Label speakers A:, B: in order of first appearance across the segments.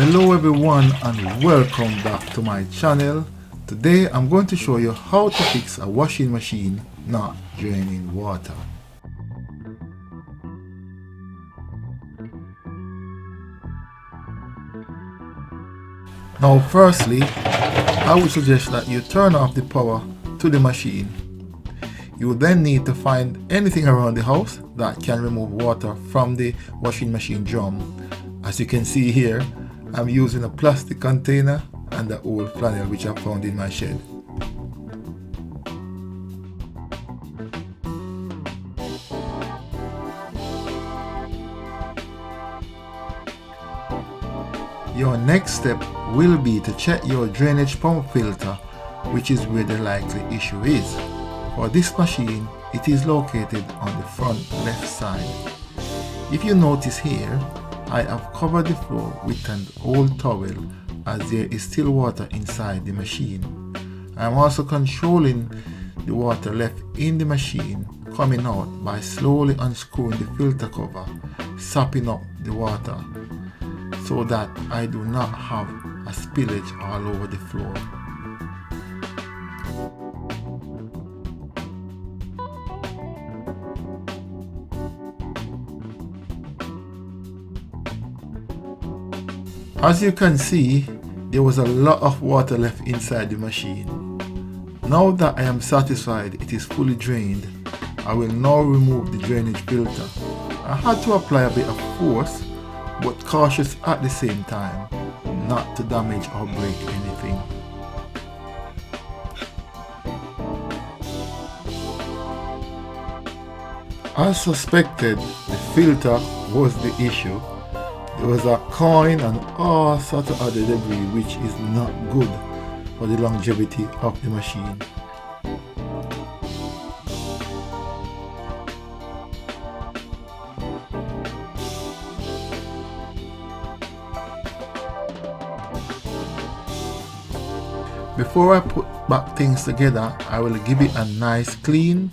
A: Hello everyone and welcome back to my channel. Today I'm going to show you how to fix a washing machine not draining water. Now firstly, I would suggest that you turn off the power to the machine. You will then need to find anything around the house that can remove water from the washing machine drum. As you can see here, I'm using a plastic container and the old flannel which I found in my shed. Your next step will be to check your drainage pump filter, which is where the likely issue is. For this machine, it is located on the front left side. If you notice here, I have covered the floor with an old towel as there is still water inside the machine. I am also controlling the water left in the machine coming out by slowly unscrewing the filter cover, sopping up the water so that I do not have a spillage all over the floor. As you can see, there was a lot of water left inside the machine. Now that I am satisfied it is fully drained, I will now remove the drainage filter. I had to apply a bit of force, but cautious at the same time, not to damage or break anything. As suspected, the filter was the issue. There was a coin and all sorts of other debris which is not good for the longevity of the machine. Before I put back things together, I will give it a nice clean.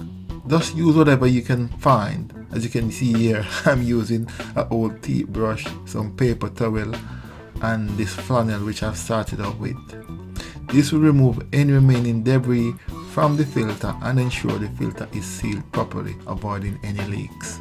A: Just use whatever you can find. As you can see here, I'm using an old teeth brush, some paper towel and this flannel which I've started out with. This will remove any remaining debris from the filter and ensure the filter is sealed properly, avoiding any leaks.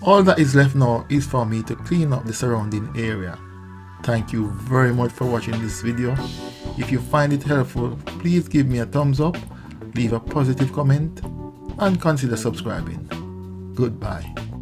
A: All that is left now is for me to clean up the surrounding area. Thank you very much for watching this video. If you find it helpful, please give me a thumbs up, leave a positive comment, and consider subscribing. Goodbye.